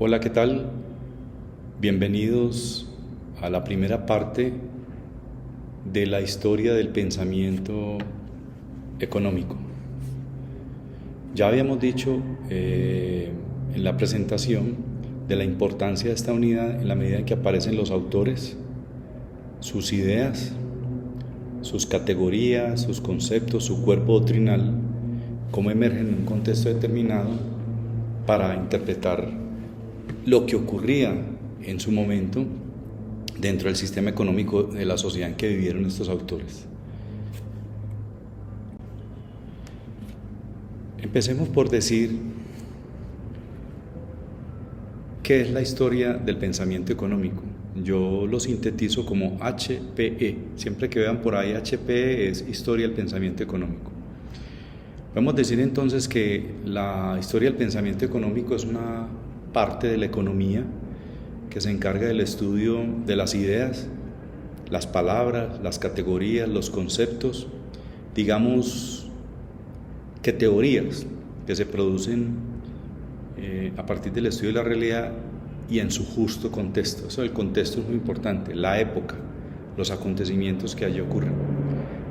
Hola, ¿qué tal? Bienvenidos a la primera parte de la historia del pensamiento económico. Ya habíamos dicho en la presentación de la importancia de esta unidad en la medida en que aparecen los autores, sus ideas, sus categorías, sus conceptos, su cuerpo doctrinal, cómo emergen en un contexto determinado para interpretar lo que ocurría en su momento dentro del sistema económico de la sociedad en que vivieron estos autores. Empecemos por decir qué es la historia del pensamiento económico. Yo lo sintetizo como HPE. Siempre que vean por ahí HPE es historia del pensamiento económico. Podemos decir entonces que la historia del pensamiento económico es una parte de la economía que se encarga del estudio de las ideas, las palabras, las categorías, los conceptos, digamos que teorías que se producen a partir del estudio de la realidad y en su justo contexto. Eso del contexto es muy importante, la época, los acontecimientos que allí ocurren.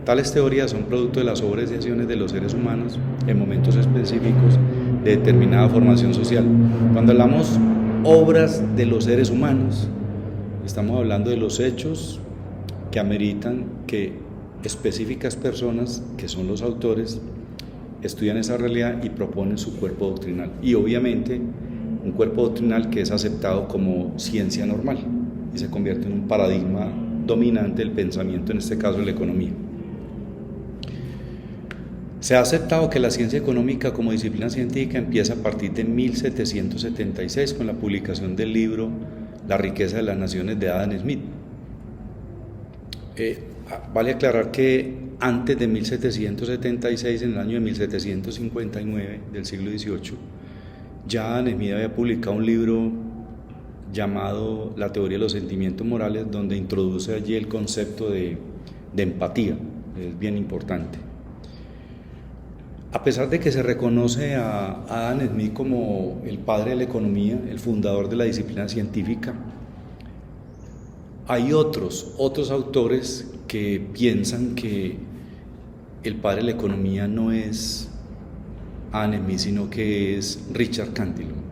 Tales teorías son producto de las obras y acciones de los seres humanos en momentos específicos de determinada formación social. Cuando hablamos obras de los seres humanos, estamos hablando de los hechos que ameritan que específicas personas, que son los autores, estudian esa realidad y proponen su cuerpo doctrinal. Y obviamente un cuerpo doctrinal que es aceptado como ciencia normal y se convierte en un paradigma dominante del pensamiento, en este caso de la economía. Se ha aceptado que la ciencia económica como disciplina científica empieza a partir de 1776 con la publicación del libro La riqueza de las naciones de Adam Smith. Vale aclarar que antes de 1776, en el año de 1759 del siglo XVIII, ya Adam Smith había publicado un libro llamado La teoría de los sentimientos morales, donde introduce allí el concepto de empatía, es bien importante. A pesar de que se reconoce a Adam Smith como el padre de la economía, el fundador de la disciplina científica, hay otros autores que piensan que el padre de la economía no es Adam Smith, sino que es Richard Cantillon.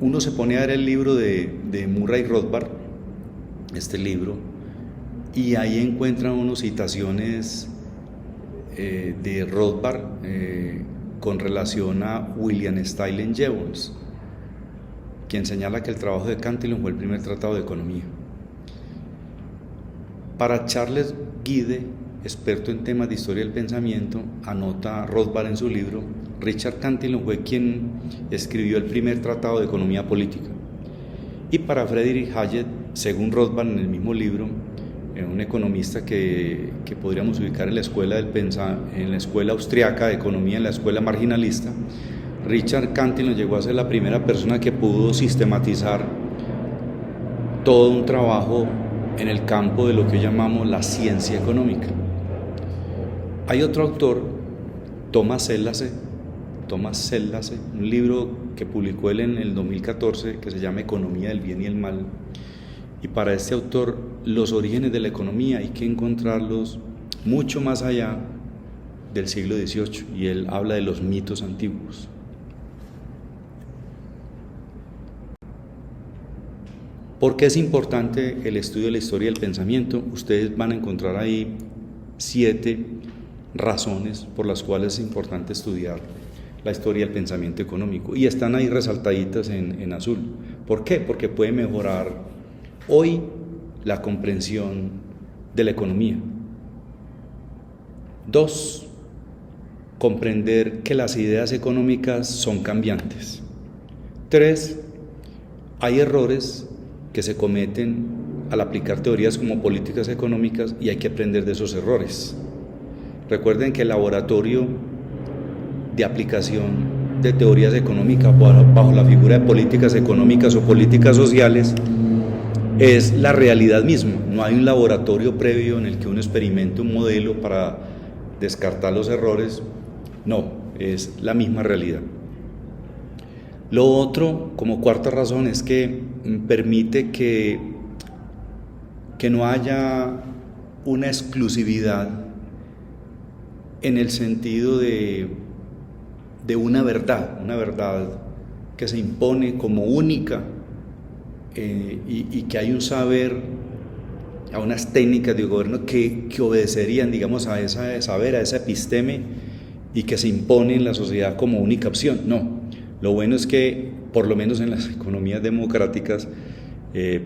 Uno se pone a ver el libro de Murray Rothbard, este libro, y ahí encuentra unas citaciones de Rothbard con relación a William Styles Jevons, quien señala que el trabajo de Cantillon fue el primer tratado de economía. Para Charles Guide, experto en temas de historia del pensamiento, anota Rothbard en su libro, Richard Cantillon fue quien escribió el primer tratado de economía política. Y para Friedrich Hayek, según Rothbard en el mismo libro, un economista que podríamos ubicar en la escuela en la escuela austriaca de economía, en la escuela marginalista, Richard Cantillon llegó a ser la primera persona que pudo sistematizar todo un trabajo en el campo de lo que llamamos la ciencia económica. Hay otro autor, Thomas Seelhaase, un libro que publicó él en el 2014 que se llama Economía del bien y el mal. Y para este autor, los orígenes de la economía hay que encontrarlos mucho más allá del siglo XVIII, y él habla de los mitos antiguos. ¿Por qué es importante el estudio de la historia del pensamiento? Ustedes van a encontrar ahí 7 razones por las cuales es importante estudiar la historia del pensamiento económico, y están ahí resaltaditas en azul. ¿Por qué? Porque puede mejorar hoy la comprensión de la economía. 2, comprender que las ideas económicas son cambiantes. 3, hay errores que se cometen al aplicar teorías como políticas económicas y hay que aprender de esos errores. Recuerden que el laboratorio de aplicación de teorías económicas bajo la figura de políticas económicas o políticas sociales es la realidad misma. No hay un laboratorio previo en el que uno experimente un modelo para descartar los errores. No, es la misma realidad. Lo otro, como cuarta razón, es que permite que no haya una exclusividad en el sentido de una verdad que se impone como única, y que hay un saber, a unas técnicas de gobierno que obedecerían, digamos, a ese saber, a esa episteme, y que se impone en la sociedad como única opción. No, lo bueno es que, por lo menos en las economías democráticas,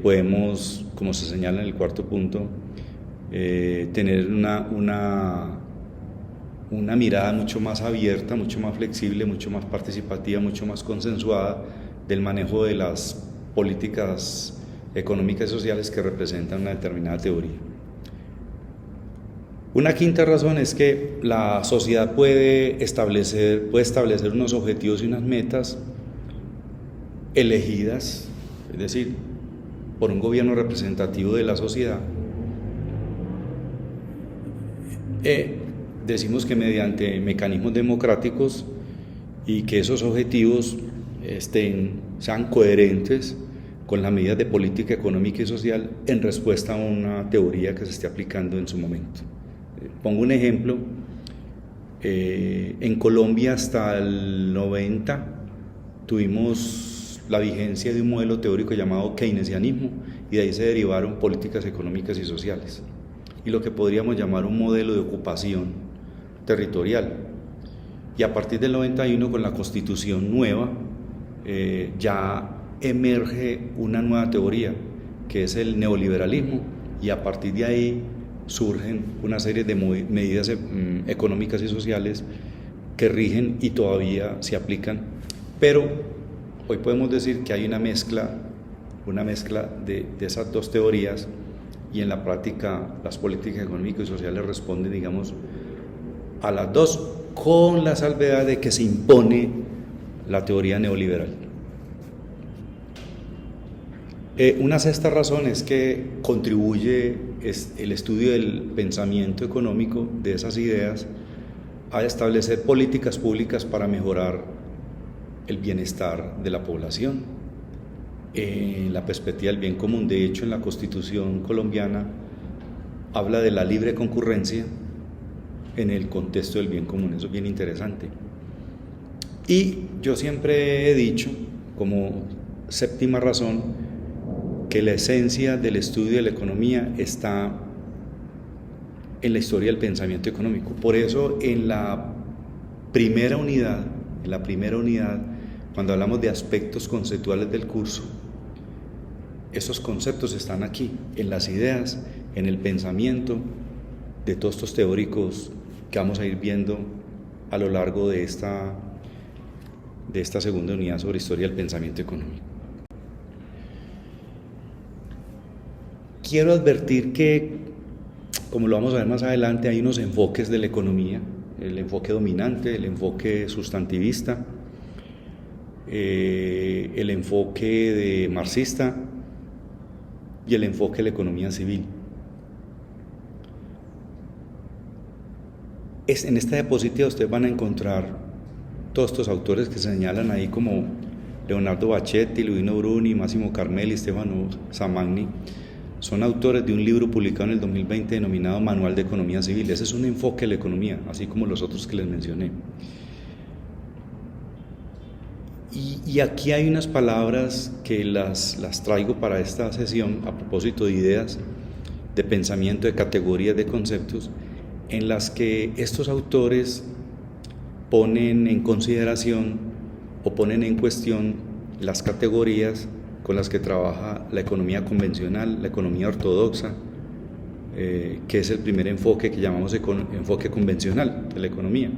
podemos, como se señala en el cuarto punto, tener una mirada mucho más abierta, mucho más flexible, mucho más participativa, mucho más consensuada del manejo de las políticas económicas y sociales que representan una determinada teoría. Una quinta razón es que la sociedad puede establecer unos objetivos y unas metas elegidas, es decir, por un gobierno representativo de la sociedad. Decimos que mediante mecanismos democráticos, y que esos objetivos sean coherentes con las medidas de política económica y social en respuesta a una teoría que se esté aplicando en su momento. Pongo un ejemplo. En Colombia hasta el 90 tuvimos la vigencia de un modelo teórico llamado keynesianismo, y de ahí se derivaron políticas económicas y sociales, y lo que podríamos llamar un modelo de ocupación territorial. Y a partir del 91, con la Constitución nueva, ya emerge una nueva teoría, que es el neoliberalismo, y a partir de ahí surgen una serie de medidas económicas y sociales que rigen y todavía se aplican. Pero hoy podemos decir que hay una mezcla de esas dos teorías, y en la práctica las políticas económicas y sociales responden, digamos, a las dos, con la salvedad de que se impone la teoría neoliberal. Una sexta razón es que contribuye el estudio del pensamiento económico, de esas ideas, a establecer políticas públicas para mejorar el bienestar de la población, en la perspectiva del bien común. De hecho, en la Constitución colombiana habla de la libre concurrencia en el contexto del bien común. Eso es bien interesante. Y yo siempre he dicho, como séptima razón, que la esencia del estudio de la economía está en la historia del pensamiento económico. Por eso en la primera unidad, cuando hablamos de aspectos conceptuales del curso, esos conceptos están aquí, en las ideas, en el pensamiento de todos estos teóricos que vamos a ir viendo a lo largo de esta segunda unidad sobre historia del pensamiento económico. Quiero advertir que, como lo vamos a ver más adelante, hay unos enfoques de la economía: el enfoque dominante, el enfoque sustantivista, el enfoque de marxista y el enfoque de la economía civil. En esta diapositiva ustedes van a encontrar todos estos autores que se señalan ahí, como Leonardo Bachetti, Luino Bruni, Massimo Carmelli, Stefano Samagni. Son autores de un libro publicado en el 2020 denominado Manual de Economía Civil. Ese es un enfoque de la economía, así como los otros que les mencioné. Y aquí hay unas palabras que las traigo para esta sesión a propósito de ideas, de pensamiento, de categorías, de conceptos, en las que estos autores ponen en consideración o ponen en cuestión las categorías con las que trabaja la economía convencional, la economía ortodoxa, que es el primer enfoque que llamamos enfoque convencional de la economía.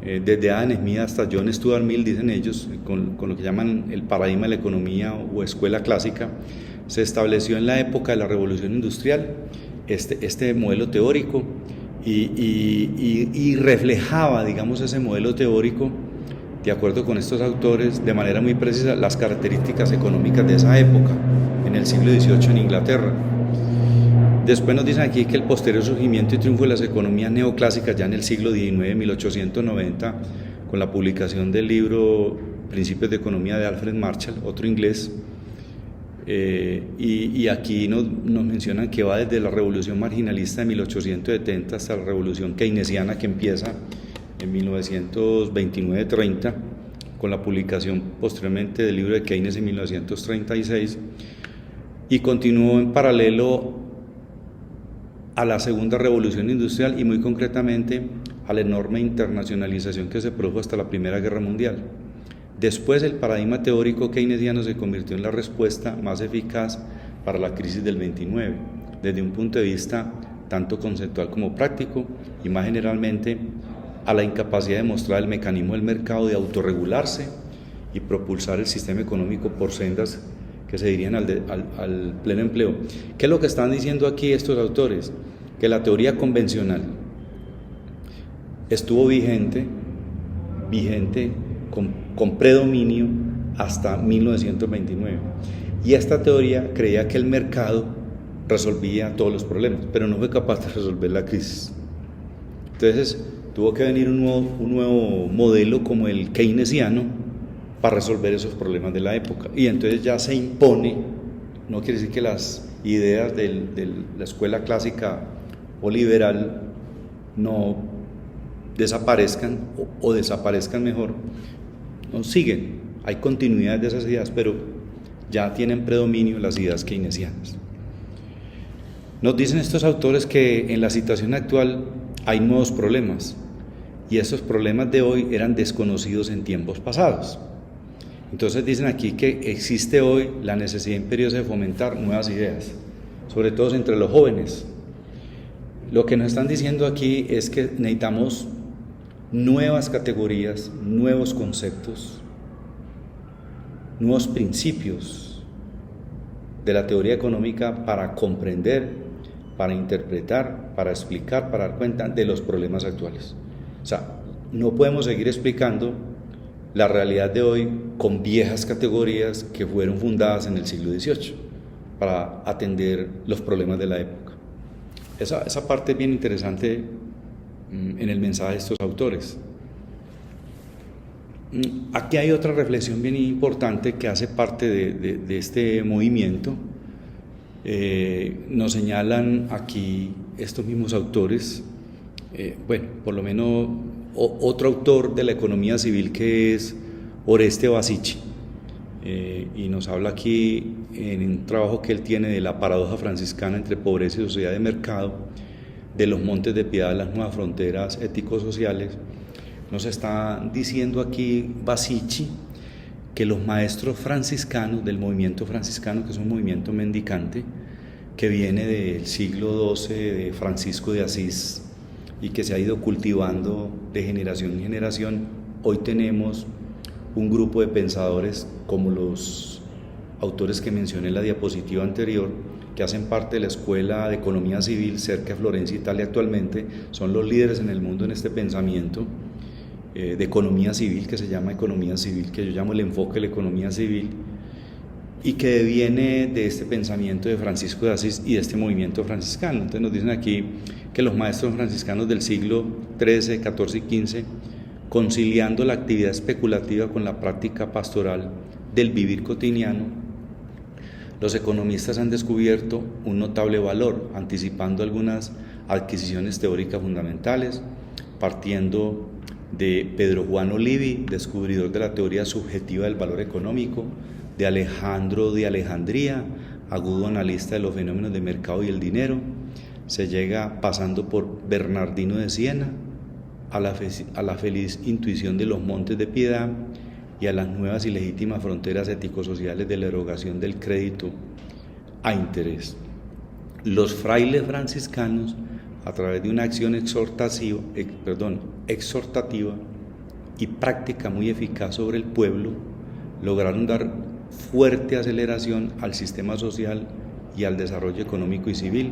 Desde Adam Smith hasta John Stuart Mill, dicen ellos, con lo que llaman el paradigma de la economía o escuela clásica, se estableció en la época de la Revolución Industrial este modelo teórico, y reflejaba, digamos, ese modelo teórico, de acuerdo con estos autores, de manera muy precisa, las características económicas de esa época, en el siglo XVIII en Inglaterra. Después nos dicen aquí que el posterior surgimiento y triunfo de las economías neoclásicas ya en el siglo XIX, 1890, con la publicación del libro Principios de Economía de Alfred Marshall, otro inglés. Y aquí nos mencionan que va desde la revolución marginalista de 1870 hasta la revolución keynesiana que empieza en 1929-30, con la publicación posteriormente del libro de Keynes en 1936, y continuó en paralelo a la segunda revolución industrial y muy concretamente a la enorme internacionalización que se produjo hasta la Primera Guerra Mundial. Después el paradigma teórico keynesiano se convirtió en la respuesta más eficaz para la crisis del 29, desde un punto de vista tanto conceptual como práctico, y más generalmente a la incapacidad de mostrar el mecanismo del mercado de autorregularse y propulsar el sistema económico por sendas que se dirían al pleno empleo. ¿Qué es lo que están diciendo aquí estos autores? Que la teoría convencional estuvo vigente con predominio hasta 1929, y esta teoría creía que el mercado resolvía todos los problemas, pero no fue capaz de resolver la crisis. Entonces tuvo que venir un nuevo modelo como el keynesiano para resolver esos problemas de la época, y entonces ya se impone. No quiere decir que las ideas de la escuela clásica o liberal no desaparezcan o desaparezcan mejor, no siguen, hay continuidad de esas ideas, pero ya tienen predominio las ideas keynesianas. Nos dicen estos autores que en la situación actual hay nuevos problemas, y estos problemas de hoy eran desconocidos en tiempos pasados. Entonces dicen aquí que existe hoy la necesidad imperiosa de fomentar nuevas ideas, sobre todo entre los jóvenes. Lo que nos están diciendo aquí es que necesitamos nuevas categorías, nuevos conceptos, nuevos principios de la teoría económica para comprender, para interpretar, para explicar, para dar cuenta de los problemas actuales. O sea, no podemos seguir explicando la realidad de hoy con viejas categorías que fueron fundadas en el siglo XVIII para atender los problemas de la época. Esa parte es bien interesante en el mensaje de estos autores. Aquí hay otra reflexión bien importante que hace parte de este movimiento. Nos señalan aquí estos mismos autores, por lo menos otro autor de la economía civil, que es Oreste Basici, y nos habla aquí en un trabajo que él tiene de la paradoja franciscana entre pobreza y sociedad de mercado, de los montes de piedad, las nuevas fronteras ético-sociales. Nos está diciendo aquí Basici que los maestros franciscanos del movimiento franciscano, que es un movimiento mendicante que viene del siglo XII de Francisco de Asís y que se ha ido cultivando de generación en generación, hoy tenemos un grupo de pensadores como los autores que mencioné en la diapositiva anterior, que hacen parte de la Escuela de Economía Civil cerca de Florencia, Italia actualmente. Son los líderes en el mundo en este pensamiento de economía civil, que se llama economía civil, que yo llamo el enfoque de la economía civil, y que viene de este pensamiento de Francisco de Asís y de este movimiento franciscano. Entonces nos dicen aquí que los maestros franciscanos del siglo XIII, XIV y XV, conciliando la actividad especulativa con la práctica pastoral del vivir cotidiano, los economistas han descubierto un notable valor, anticipando algunas adquisiciones teóricas fundamentales, partiendo de Pedro Juan Olivi, descubridor de la teoría subjetiva del valor económico, de Alejandro de Alejandría, agudo analista de los fenómenos de mercado y el dinero. Se llega pasando por Bernardino de Siena, a la feliz intuición de los montes de piedad y a las nuevas y legítimas fronteras ético-sociales de la erogación del crédito a interés. Los frailes franciscanos, a través de una acción exhortativa y práctica muy eficaz sobre el pueblo, lograron dar fuerte aceleración al sistema social y al desarrollo económico y civil,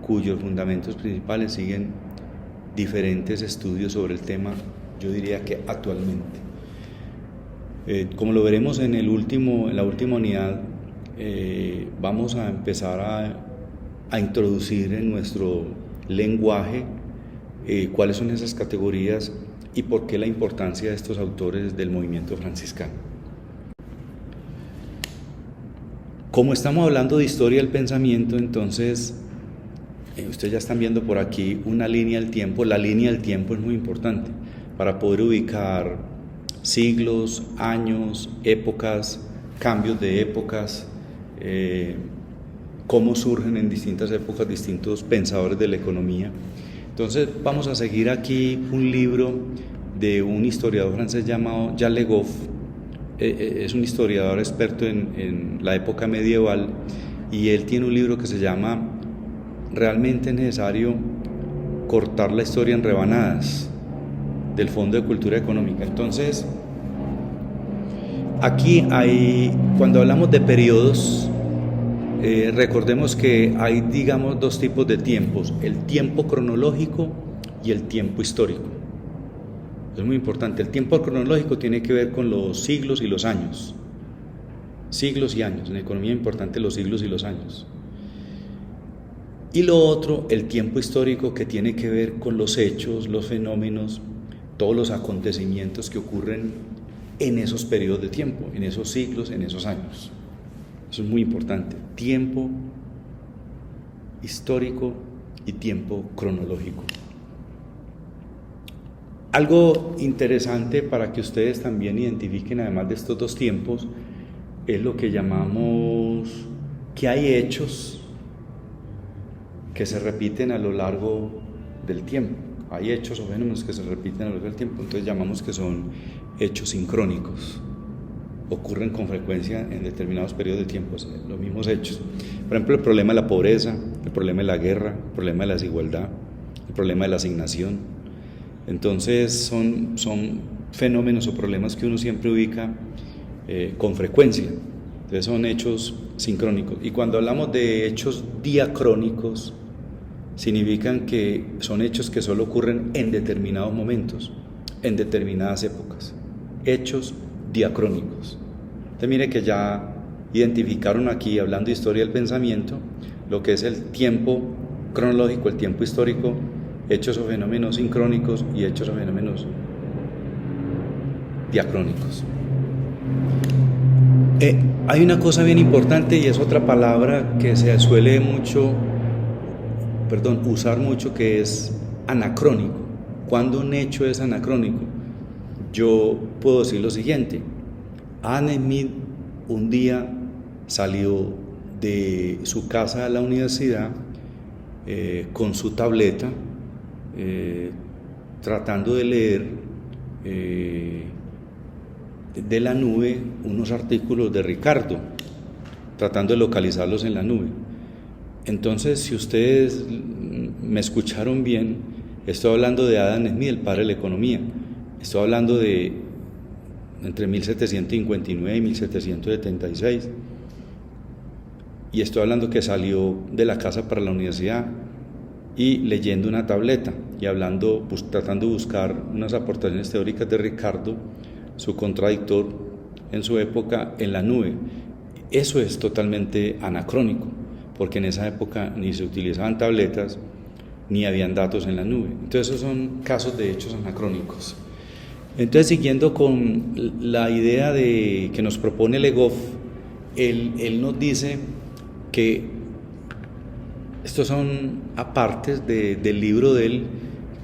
cuyos fundamentos principales siguen diferentes estudios sobre el tema, yo diría que actualmente. Como lo veremos en la última unidad, vamos a empezar a introducir en nuestro lenguaje cuáles son esas categorías y por qué la importancia de estos autores del movimiento franciscano. Como estamos hablando de historia del pensamiento, entonces ustedes ya están viendo por aquí una línea del tiempo. La línea del tiempo es muy importante para poder ubicar siglos, años, épocas, cambios de épocas, cómo surgen en distintas épocas distintos pensadores de la economía. Entonces vamos a seguir aquí un libro de un historiador francés llamado Jacques Le Goff. Es un historiador experto en la época medieval, y él tiene un libro que se llama ¿Realmente es necesario cortar la historia en rebanadas?, del Fondo de Cultura Económica. Entonces, aquí cuando hablamos de periodos, recordemos que hay, digamos, dos tipos de tiempos: el tiempo cronológico y el tiempo histórico. Es muy importante. El tiempo cronológico tiene que ver con los siglos y los años. Siglos y años. En economía es importante los siglos y los años. Y lo otro, el tiempo histórico, que tiene que ver con los hechos, los fenómenos, todos los acontecimientos que ocurren en esos periodos de tiempo, en esos siglos, en esos años. Eso es muy importante. Tiempo histórico y tiempo cronológico. Algo interesante para que ustedes también identifiquen, además de estos dos tiempos, es lo que llamamos que hay hechos que se repiten a lo largo del tiempo. Hay hechos o fenómenos que se repiten a lo largo del tiempo, entonces llamamos que son hechos sincrónicos. Ocurren con frecuencia en determinados periodos de tiempo, los mismos hechos. Por ejemplo, el problema de la pobreza, el problema de la guerra, el problema de la desigualdad, el problema de la asignación. Entonces son fenómenos o problemas que uno siempre ubica con frecuencia. Entonces son hechos sincrónicos. Y cuando hablamos de hechos diacrónicos, significan que son hechos que solo ocurren en determinados momentos, en determinadas épocas. Hechos diacrónicos. Entonces mire que ya identificaron aquí, hablando de historia del pensamiento, lo que es el tiempo cronológico, el tiempo histórico, hechos o fenómenos sincrónicos y hechos o fenómenos diacrónicos. Hay una cosa bien importante, y es otra palabra que se suele usar mucho, que es anacrónico. ¿Cuándo un hecho es anacrónico? Yo puedo decir lo siguiente: Adam Smith un día salió de su casa a la universidad con su tableta, tratando de leer de la nube unos artículos de Ricardo, tratando de localizarlos en la nube. Entonces, si ustedes me escucharon bien, estoy hablando de Adam Smith, el padre de la economía. Estoy hablando de entre 1759 y 1776, y estoy hablando que salió de la casa para la universidad y leyendo una tableta y hablando, tratando de buscar unas aportaciones teóricas de Ricardo, su contradictor en su época, en la nube. Eso es totalmente anacrónico, porque en esa época ni se utilizaban tabletas ni habían datos en la nube. Entonces esos son casos de hechos anacrónicos. Entonces, siguiendo con la idea que nos propone Le Goff, él nos dice que estos son apartes del libro de él,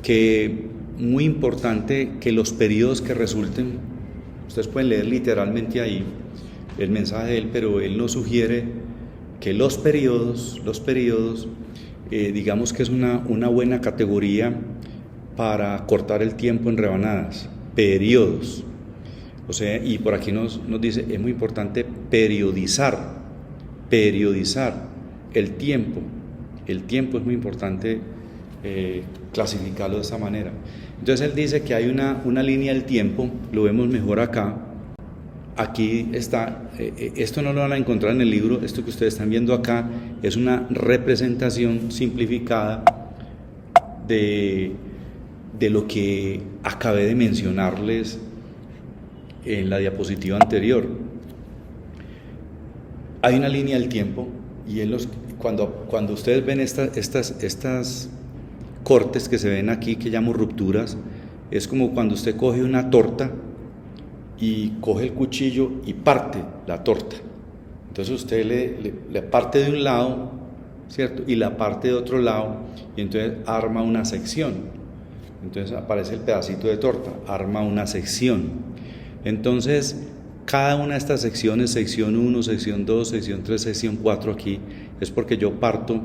que muy importante que los periodos que resulten, ustedes pueden leer literalmente ahí el mensaje de él, pero él nos sugiere que los periodos, digamos que es una buena categoría para cortar el tiempo en rebanadas. Periodos, o sea, y por aquí nos dice, es muy importante periodizar el tiempo es muy importante clasificarlo de esa manera. Entonces él dice que hay una línea del tiempo, lo vemos mejor acá. Aquí está, esto no lo van a encontrar en el libro, esto que ustedes están viendo acá es una representación simplificada de lo que acabé de mencionarles en la diapositiva anterior. Hay una línea del tiempo, y cuando ustedes ven estas cortes que se ven aquí, que llamo rupturas, es como cuando usted coge una torta y coge el cuchillo y parte la torta. Entonces usted le parte de un lado, ¿cierto? Y la parte de otro lado, y entonces arma una sección. Entonces aparece el pedacito de torta, arma una sección. Entonces, cada una de estas secciones, sección 1, sección 2, sección 3, sección 4 aquí, es porque yo parto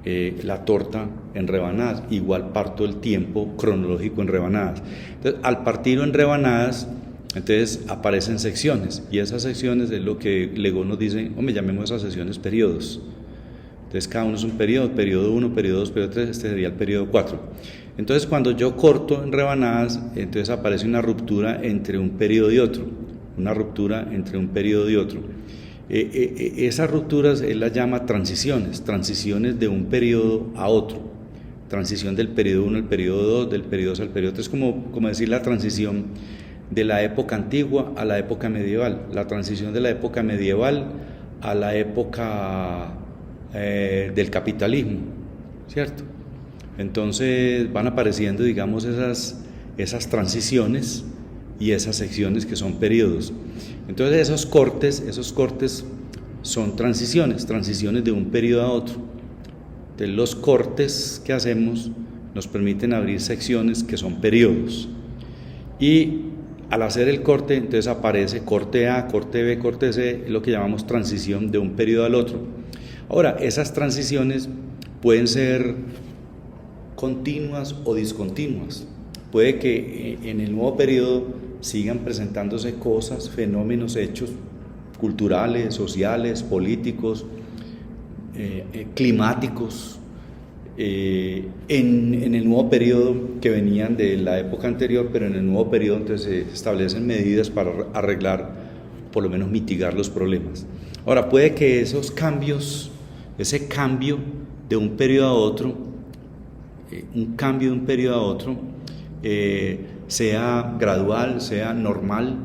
la torta en rebanadas, igual parto el tiempo cronológico en rebanadas. Entonces, al partirlo en rebanadas, entonces aparecen secciones, y esas secciones es lo que Legón nos dice, llamemos esas secciones periodos. Entonces cada uno es un periodo, periodo 1, periodo 2, periodo 3, este sería el periodo 4. Entonces cuando yo corto en rebanadas, entonces aparece una ruptura entre un periodo y otro, una ruptura entre un periodo y otro. Esas rupturas él las llama transiciones de un periodo a otro, transición del periodo 1 al periodo 2, del periodo 2 al periodo 3, como decir la transición de la época antigua a la época medieval, la transición de la época medieval a la época del capitalismo, ¿cierto? Entonces van apareciendo, digamos, esas transiciones y esas secciones que son periodos. Entonces esos cortes son transiciones de un periodo a otro. Entonces los cortes que hacemos nos permiten abrir secciones que son periodos. Y al hacer el corte, entonces aparece corte A, corte B, corte C, es lo que llamamos transición de un periodo al otro. Ahora, esas transiciones pueden ser continuas o discontinuas. Puede que en el nuevo periodo sigan presentándose cosas, fenómenos, hechos culturales, sociales, políticos, climáticos, en el nuevo periodo que venían de la época anterior, pero en el nuevo periodo entonces se establecen medidas para arreglar, por lo menos mitigar los problemas. Ahora, puede que esos cambios, ese cambio de un periodo a otro, sea gradual, sea normal,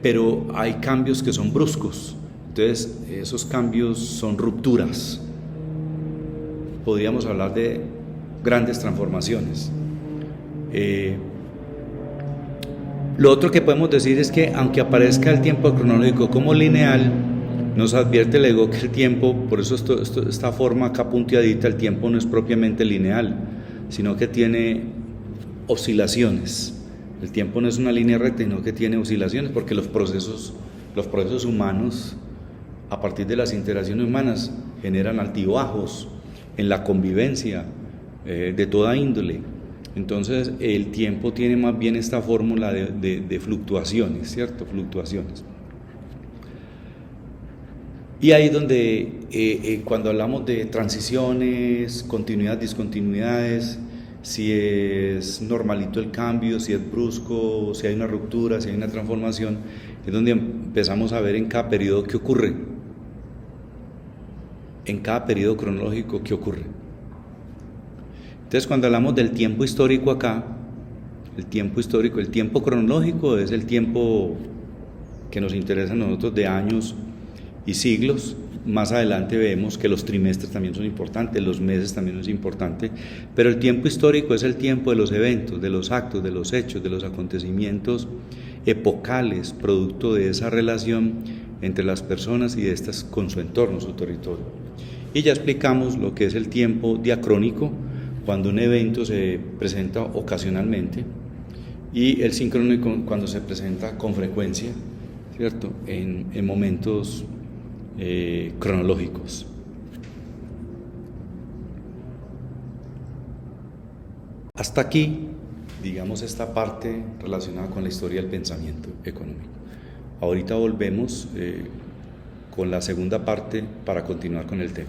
pero hay cambios que son bruscos. Entonces, esos cambios son rupturas. Podríamos hablar de grandes transformaciones. Lo otro que podemos decir es que, aunque aparezca el tiempo cronológico como lineal, nos advierte el ego que el tiempo, por eso esta forma acá punteadita, el tiempo no es propiamente lineal, sino que tiene oscilaciones. El tiempo no es una línea recta, sino que tiene oscilaciones, porque los procesos humanos, a partir de las interacciones humanas, generan altibajos en la convivencia de toda índole. Entonces el tiempo tiene más bien esta fórmula de fluctuaciones, ¿cierto? Fluctuaciones. Y ahí donde cuando hablamos de transiciones, continuidad, discontinuidades, si es normalito el cambio, si es brusco, si hay una ruptura, si hay una transformación, es donde empezamos a ver en cada periodo qué ocurre, en cada periodo cronológico qué ocurre. Entonces, cuando hablamos del tiempo histórico acá, el tiempo cronológico es el tiempo que nos interesa a nosotros de años y siglos. Más adelante vemos que los trimestres también son importantes, los meses también es importante, pero el tiempo histórico es el tiempo de los eventos, de los actos, de los hechos, de los acontecimientos epocales, producto de esa relación entre las personas y de estas con su entorno, su territorio. Y ya explicamos lo que es el tiempo diacrónico, cuando un evento se presenta ocasionalmente, y el sincrónico cuando se presenta con frecuencia, ¿cierto? En momentos cronológicos. Hasta aquí, digamos, esta parte relacionada con la historia del pensamiento económico. Ahorita volvemos con la segunda parte para continuar con el tema.